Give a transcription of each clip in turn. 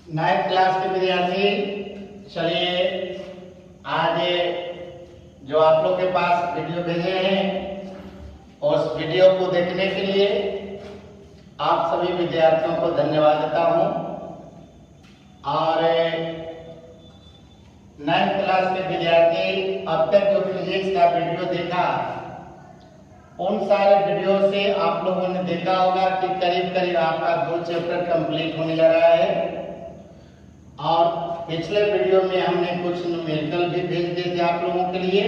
9th class के विद्यार्थी, चलिए आज जो आप लोग के पास वीडियो भेजे हैं उस वीडियो को देखने के लिए आप सभी विद्यार्थियों को धन्यवाद देता हूं। और 9th क्लास के विद्यार्थी अब तक जो फिजिक्स का वीडियो देखा उन सारे वीडियो से आप लोगों ने देखा होगा कि करीब करीब आपका 2 चैप्टर कंप्लीट होने जा रहा है। और पिछले वीडियो में हमने कुछ न्यूमेरिकल भी भेज दिए थे आप लोगों के लिए।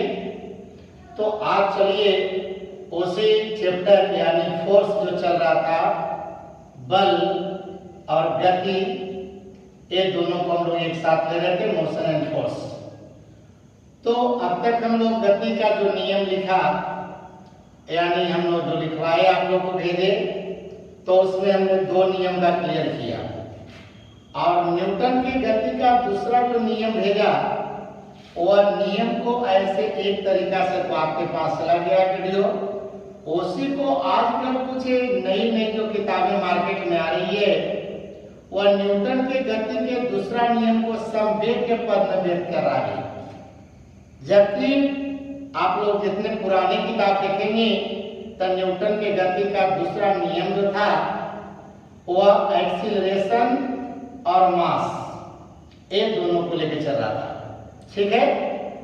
तो आज चलिए उसी चैप्टर यानी फोर्स जो चल रहा था, बल और गति, ये दोनों को हम लोग एक साथ ले रहे थे, मोशन एंड फोर्स। तो अब तक हम लोग गति का जो नियम लिखा यानी हम लोग जो लिखवाए आप लोग को भेजे, तो उसमें हमने 2 नियम का क्लियर किया। और न्यूटन की गति का दूसरा जो नियम भेजा, वह नियम को ऐसे एक तरीका से तो आपके पास चला गया वीडियो, उसी को आजकल कुछ नई नई जो किताबें मार्केट में आ रही है, वह न्यूटन की गति के दूसरा नियम को संवेग के पद में व्यक्त कर रहा है। जबकि आप लोग जितने पुरानी किताब देखेंगे तो न्यूटन के गति का दूसरा नियम जो था वह एक्सीलरेशन और मास, ये दोनों को लेकर चल रहा था। ठीक है,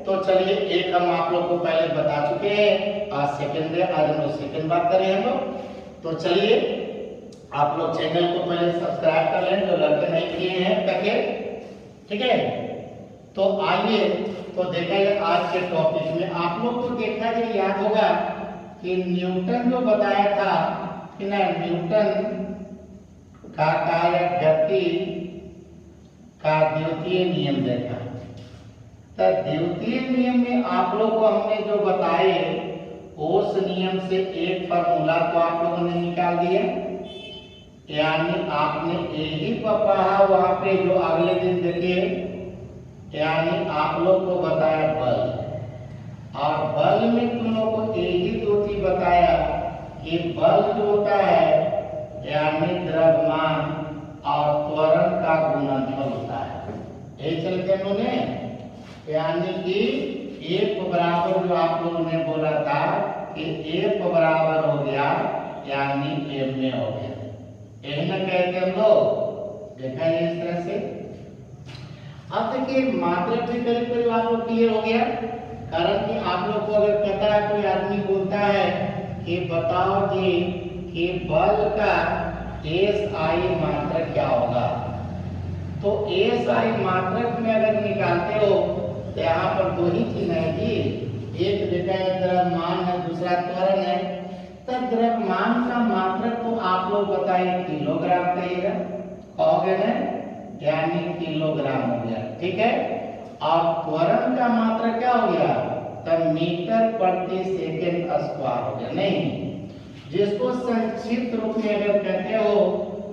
तो चलिए एक हम आप लोग को पहले बता चुके हैं, आज हम लोग सेकंड बात करें हम लोग। तो चलिए आप लोग चैनल को पहले सब्सक्राइब कर लें जो लड़के नहीं किए हैं करके। ठीक है, तो आइए तो देखा जाए आज के टॉपिक में। आप लोग को देखा जाए याद होगा कि न्यूटन जो बताया था कि ना, न्यूटन का कार्य गति का द्वितीय नियम देखा। तो द्वितीय नियम में आप लोग को हमने जो बताए उस नियम से एक फार्मूला तो आप लोगों ने निकाल दिया, यानी आपने यही पढ़ा वहां पे जो अगले दिन देखिए, यानी आप लोग को बताया बल। और बल में तुम लोग को यही 2 चीज बताया कि बल जो होता है यानी द्रव्यमान और त्वरण का गुणनफल होता है। यही चल के उन्होंने यानी कि एक बराबर जो आप लोगों ने बोला था कि एक बराबर हो गया यानी m में हो गया, यही ना कहते हम लोग। देखा है इस तरह से। अब देखिए मात्रा भी करीब करीब आप लोग क्लियर हो गया। कारण कि आप लोग को अगर कहता है कोई आदमी बोलता है कि बताओ जी कि बल का SI मात्रक क्या होगा, तो SI मात्रक में अगर निकालते हो तो यहाँ पर 2 ही चिन्ह है जी, एक देखा है द्रव्यमान है, दूसरा त्वरण है। तो द्रव्यमान का मात्रक तो आप लोग बताइए किलोग्राम कहिएगा, कहोगे ना, यानी किलोग्राम हो गया। ठीक है, और त्वरण का मात्रक क्या हो गया, तो मीटर प्रति सेकंड स्क्वायर हो गया। नहीं, जिसको संक्षिप्त रूप में अगर कहते हो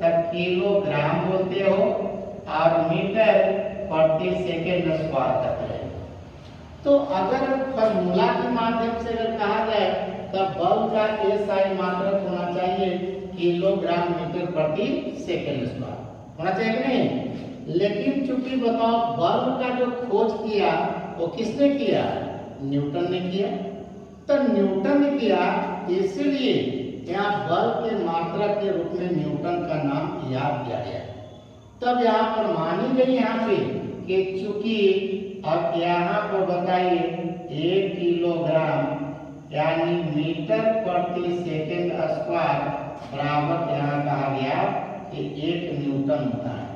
तब किलोग्राम बोलते हो और मीटर प्रति सेकंड स्क्वायर कहते हैं। तो अगर फार्मूला के माध्यम से अगर कहा जाए तब बल का SI मात्रक होना चाहिए किलोग्राम मीटर प्रति सेकंड स्क्वायर होना चाहिए कि नहीं। लेकिन चूंकि बताओ बल का जो खोज किया वो किसने किया, न्यूटन ने किया। तो न्यूटन ने किया, इसलिए यहाँ बल के मात्रक के रूप में न्यूटन का नाम याद किया गया। तब यहाँ पर मानी गई यहाँ पे कि चूंकि अब यहाँ पर बताइए 1 किलोग्राम यानी मीटर प्रति सेकंड स्क्वायर बराबर यहाँ कहा गया कि 1 न्यूटन होता है।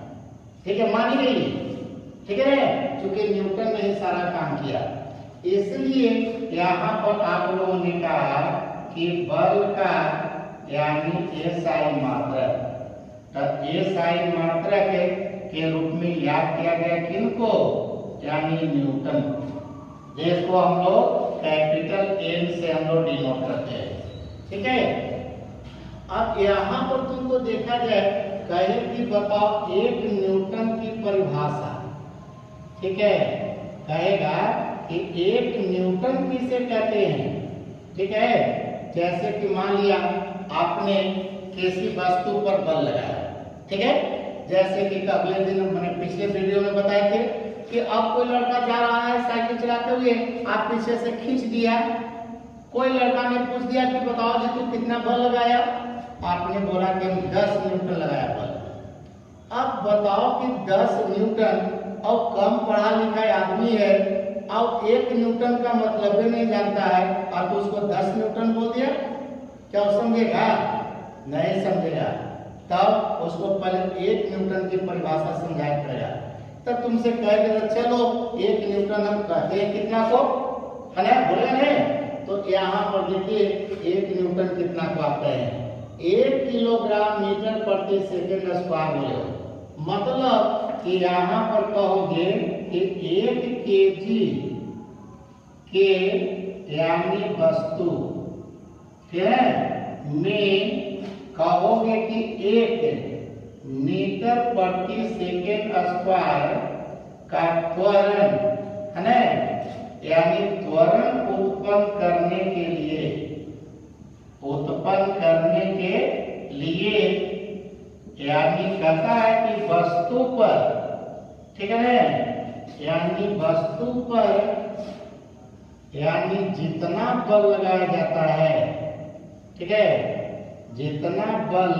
ठीक है, मानी गई। ठीक है, चूंकि न्यूटन ने ही सारा काम किया, इसलिए यहाँ पर आप लोगों ने कहा कि बल का यानी SI मात्रक, तो SI मात्रक के रूप में याद किया गया किनको, यानी न्यूटन, जिसको हम लोग कैपिटल N से हम लोग डिनोट करते हैं। ठीक है, अब यहाँ पर तुमको देखा जाए कहे कि बताओ 1 न्यूटन की परिभाषा। ठीक है, कहेगा कि 1 न्यूटन किसे कहते हैं। ठीक है, जैसे कि मान लिया आपने किसी वस्तु पर बल लगाया, ठीक है, जैसे कि अगले दिन मैंने पिछले वीडियो में बताए थे कि अब कोई लड़का जा रहा है साइकिल चलाते हुए, आप पीछे से खींच दिया, कोई लड़का ने पूछ दिया कि बताओ जी तू कितना बल लगाया, आपने बोला कि 10 न्यूटन लगाया बल। अब बताओ कि 10 न्यूटन और कम पढ़ा लिखा आदमी है और 1 न्यूटन का मतलब ही नहीं जानता है और तो उसको 10 न्यूटन बोल दिया, क्या वो समझेगा? नहीं समझेगा। तब उसको पहले 1 न्यूटन की परिभाषा समझाया पड़ेगा। तब तुमसे कहेगा चलो 1 न्यूटन हम कहते हैं कितना को, है ना, बोले नहीं? तो यहाँ पर देखिए 1 न्यूटन कितना को आता है, 1 किलोग्राम मीटर प्रति सेकंड स्क्वायर बोले हो। मतलब कि यहाँ पर कहोगे कि 1 केजी के यानी वस्तु है में कहोगे कि 1 मीटर प्रति सेकंड स्क्वायर का त्वरण, है ना, यानी त्वरण उत्पन्न करने के लिए यानी कहता है कि वस्तु पर, ठीक है ना, यानी वस्तु पर यानी जितना बल लगाया जाता है, ठीक है, जितना बल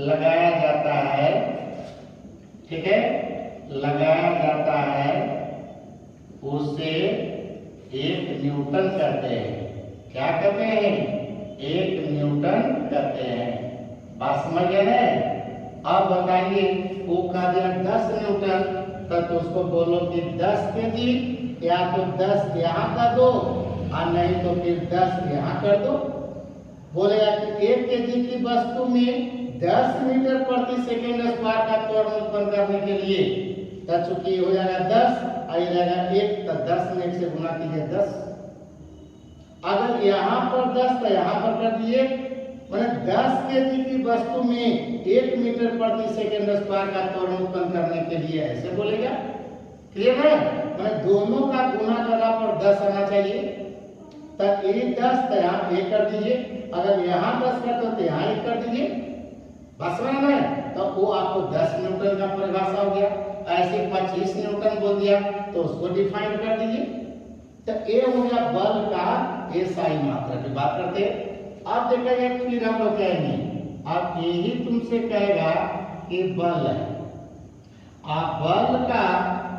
लगाया जाता है, ठीक है, लगाया जाता है उसे 1 न्यूटन कहते हैं। क्या कहते हैं? 1 न्यूटन कहते हैं। बात समझ गए ना? अब बताइए वो कहा दिया 10 न्यूटन, तो उसको बोलो कि 10 केजी, या तो 10 यहाँ कर दो और नहीं तो फिर 10 यहाँ कर दो। बोलेगा कि 1 केजी की वस्तु में 10 मीटर प्रति सेकंड स्क्वायर का त्वरण उत्पन्न करने के लिए, तो चूंकि हो जाएगा 10 और ये जाएगा 1, तो 10 में 1 से गुना कीजिए 10। अगर यहाँ पर 10 तो यहाँ पर कर दिए, मतलब 10 केजी की वस्तु में 1 मीटर प्रति सेकंड स्क्वायर का त्वरण उत्पन्न करने के लिए ऐसे बोलेगा। क्लियर है? मतलब दोनों का गुना करना पर 10 आना चाहिए, तो ये 10 तो यहाँ 1 कर दीजिए, अगर यहाँ 10 कर दो तो यहाँ 1 कर दीजिए, बस में, तो वो आपको 10 न्यूटन का परिभाषा हो गया। ऐसे 25 न्यूटन बोल दिया तो उसको डिफाइन कर दीजिए। तो ये हो गया बल का एसआई मात्रा की बात करते हैं। अब देखेंगे फिर हम लोग कहेंगे, अब यही तुमसे कहेगा कि बल है, आप बल का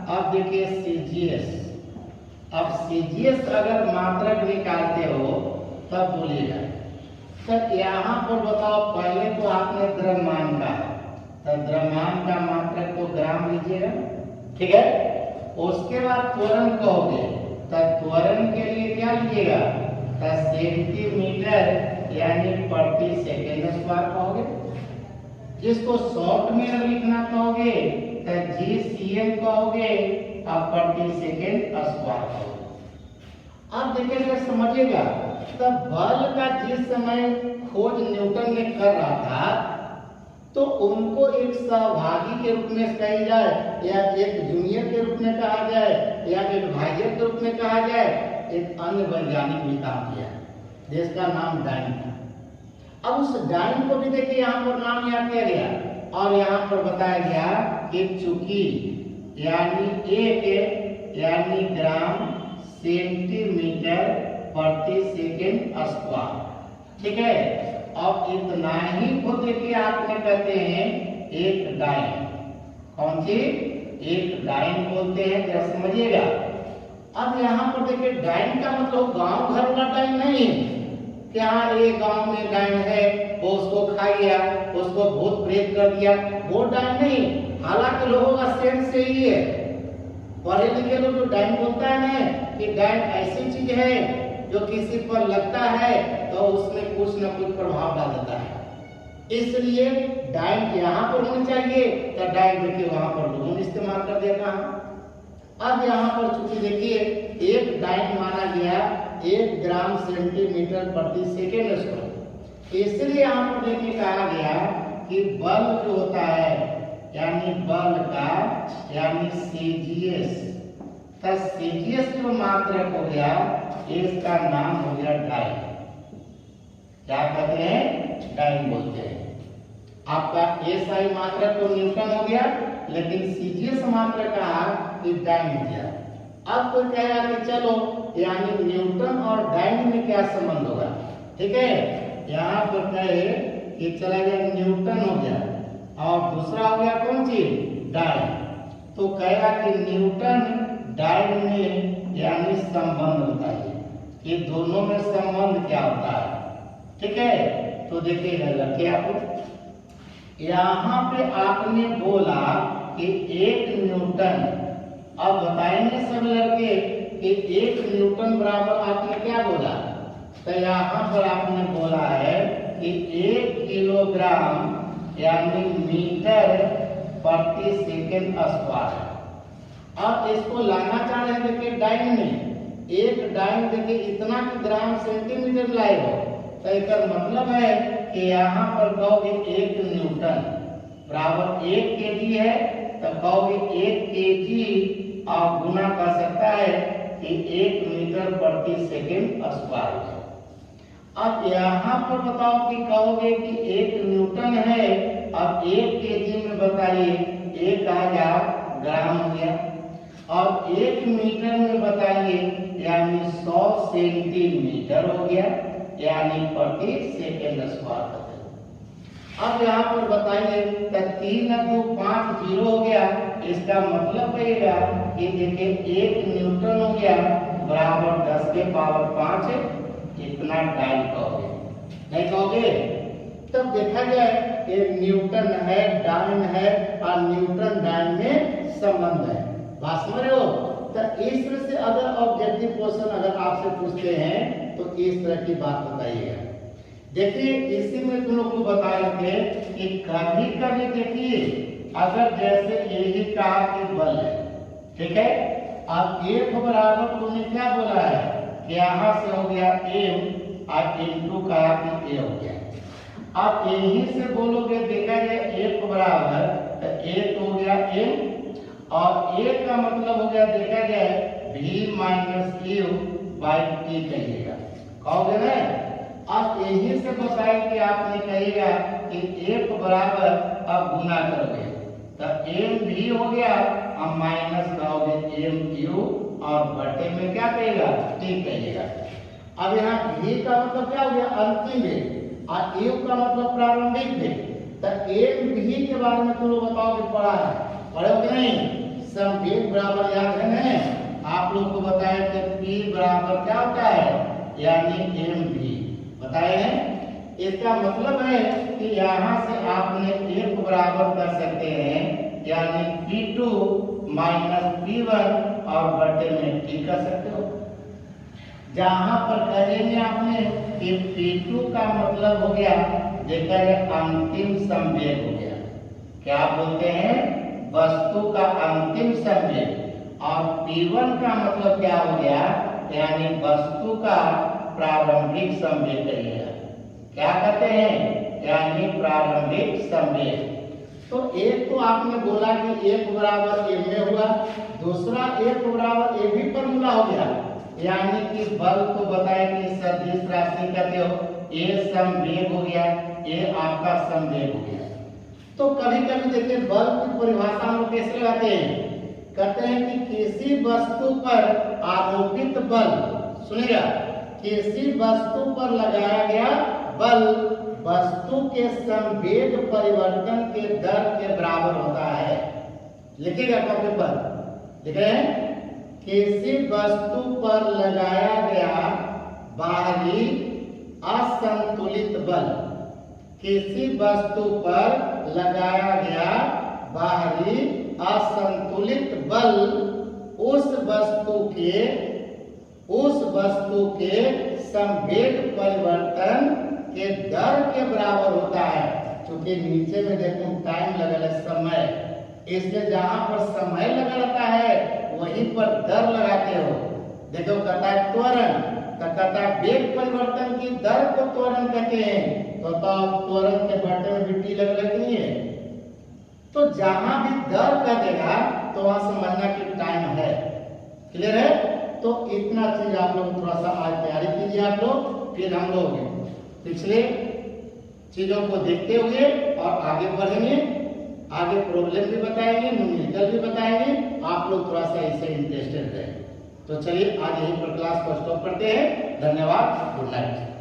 अब देखिए सीजीएस। अब सीजीएस अगर मात्रक निकालते हो तब बोलिएगा। तो यहाँ पर बताओ, पहले तो आपने द्रव्यमान का, तो द्रव्यमान का मात्रक तो ग्राम लीजिएगा, ठीक है। उसके बाद त्वरण कहोगे, तो त्वरण के लिए क्या लीजिएगा, तो सेंटीमीटर यानी प्रति सेकेंड स्क्वायर कहोगे। जिसको शॉर्ट में लिखना कहोगे तो जीसीएम कहोगे और प्रति सेकेंड स्क्वायर कहोगे। अब देखिएगा, समझिएगा, तब बल का जिस समय खोज न्यूटन ने कर रहा था तो उनको एक सहभागी के रूप में कही जाए, या एक जूनियर के रूप में कहा जाए, या एक भाइयर के रूप में कहा जाए, एक अन्य वैज्ञानिक भी काम किया जिसका नाम डाइन था। अब उस डाइन को भी देखिए यहाँ पर नाम याद किया गया और यहाँ पर बताया गया कि चूंकि यानी 1 यानी ग्राम सेंटीमीटर प्रति सेकेंड स्क्वायर, ठीक है। अब इतना ही को देखिए आपने कहते हैं एक डाइन, कौन सी, एक डाइन बोलते हैं, जरा समझिएगा। अब यहाँ पर देखिए डाइन का मतलब गांव घर वाला डाइन नहीं है कि हाँ ये गांव में डाइन है, वो उसको खा गया, उसको भूत प्रेत कर दिया, वो डाइन नहीं। हालांकि लोगों का सेंस से ही है, पढ़े लिखे लोग तो डाइन बोलता है ना कि डाइन ऐसी चीज है जो किसी पर लगता है तो उसमें कुछ न कुछ प्रभाव डाल देता है। इसलिए डाइन यहाँ पर होनी चाहिए, तो डाइन देखिए वहां पर लोगों ने इस्तेमाल कर दिया कहा। अब यहाँ पर चूंकि देखिए एक डाइन माना गया 1 ग्राम सेंटीमीटर प्रति सेकेंड स्क्वायर, इसलिए यहाँ पर देखिए कहा गया कि बल जो होता है यानी बल का यानी सीजीएस, तो सीजीएस जो मात्रक हो गया इसका नाम हो गया डाइन। क्या कहते हैं, डाइन बोलते हैं। आपका एसआई मात्रक तो न्यूटन हो गया, लेकिन सीजीएस मात्रक का डाइन हो गया। अब कोई कहेगा कि चलो यानी न्यूटन और डाइन में क्या संबंध होगा, ठीक है। यहाँ पर कहे कि चला गया न्यूटन हो गया और दूसरा हो गया कौन चीज, डाइन। तो कहेगा कि न्यूटन डाइन में यानी संबंध बताइए कि दोनों में संबंध क्या होता है, ठीक है। तो देखिएगा लड़के आप यहाँ पे आपने बोला कि 1 न्यूटन, अब बताएंगे सब लड़के कि 1 न्यूटन बराबर आपने क्या बोला, तो यहाँ पर आपने बोला है कि 1 किलोग्राम यानी मीटर प्रति सेकंड स्क्वायर। अब इसको लाना चाह रहे हैं देखिए डाइन में, एक डाइन देखिए इतना ग्राम सेंटीमीटर लाए हो, तो इसका मतलब है कि यहाँ पर कहोगे 1 न्यूटन बराबर 1 केजी है, तो कहोगे 1 केजी आप गुना कर सकता है कि 1 मीटर प्रति सेकंड स्क्वायर। अब यहाँ पर बताओ कि कहोगे कि 1 न्यूटन है, अब 1 केजी में बताइए 1000 ग्राम हो गया, और 1 मीटर में बताइए यानी 100 सेंटीमीटर हो गया, यानी प्रति सेकंड स्क्वायर। अब यहाँ पर बताइए 3 2 5 0 हो गया, इसका मतलब रहेगा कि देखिए 1 न्यूटन हो गया बराबर 10 के पावर 5 इतना डाइन कहोगे, नहीं कहोगे। तब देखा जाए ये न्यूटन है, डाइन है, और न्यूटन डाइन में संबंध है, बात समझ रहे हो। तो इस तरह से अगर ऑब्जेक्टिव क्वेश्चन अगर आपसे पूछते हैं तो इस तरह की बात बताइएगा। देखिए इसी में तुम लोग को बता रहे थे कि कभी कभी देखिए अगर जैसे यही कहा कि बल है, ठीक है, अब एक बराबर तुमने क्या बोला है कि यहाँ से हो गया m और इनटू कहा कि a हो गया। अब यहीं से बोलोगे देखा जाए एक बराबर तो एक हो गया m और एक का मतलब हो गया देखा जाए v minus u by T कहिएगा, कहोगे ना। अब यहीं से बताए कि आपने कहेगा कि एक बराबर अब गुना करोगे तो एम भी हो गया और माइनस कहोगे एम यू और बटे में क्या कहेगा टी कहिएगा। अब यहाँ भी का मतलब क्या हो गया अंतिम वेग और यू का मतलब प्रारंभिक वेग। तो एम भी के बारे में तुम लोग बताओगे पढ़ा है, पढ़े हो कि नहीं। संवेग बराबर याद है ना, आप लोग को बताया कि पी बराबर क्या होता है यानी एम भी बताए हैं। इसका मतलब है कि यहाँ से आपने एक बराबर कर सकते हैं यानी P2 माइनस P1 और बटे में T कर सकते हो। जहाँ पर कहेंगे आपने कि P2 का मतलब हो गया देखा जाए अंतिम संवेग हो गया, क्या बोलते हैं वस्तु का अंतिम संवेग, और P1 का मतलब क्या हो गया यानी वस्तु का प्रारंभिक संवेग कहिएगा, क्या कहते हैं यानी प्रारंभिक संवेग। तो एक तो आपने बोला कि एक बराबर ए में हुआ, दूसरा एक बराबर ए भी फॉर्मूला हो गया, यानी कि बल को बताया कि सदिश राशि कहते हो, ए संवेग हो गया, ए आपका संवेग हो गया। तो कभी कभी देखिए बल की परिभाषा हम कैसे लगाते हैं, कहते हैं कि किसी वस्तु पर आरोपित बल, सुनिएगा, किसी वस्तु पर लगाया गया बल वस्तु के संवेग परिवर्तन के दर के बराबर होता है। लिखिएगा कॉपी पर, लिख रहे हैं किसी वस्तु पर लगाया गया बाहरी असंतुलित बल, किसी वस्तु पर लगाया गया बाहरी असंतुलित बल उस वस्तु के संवेग परिवर्तन के दर के बराबर होता है। क्योंकि नीचे में देखो टाइम लगा है समय, इसलिए जहां पर समय लगा रहता है वहीं पर दर लगाते हो। देखो कहता है त्वरण, तो कहता है वेग परिवर्तन की दर को त्वरण कहते हैं, तो त्वरण के बटे में भी टी लग नहीं है। तो जहां भी दर कह देगा तो वहां समझना कि टाइम है। क्लियर है। तो इतना चीज आप लोग थोड़ा सा आज तैयारी कीजिए आप लोग, फिर हम लोग पिछले चीजों को देखते हुए और आगे बढ़ेंगे, आगे प्रॉब्लम भी बताएंगे, न्यूमेरिकल भी बताएंगे। आप लोग थोड़ा सा इससे इंटरेस्टेड रहे। तो चलिए आज यहीं पर क्लास को स्टॉप करते हैं। धन्यवाद, गुड नाइट।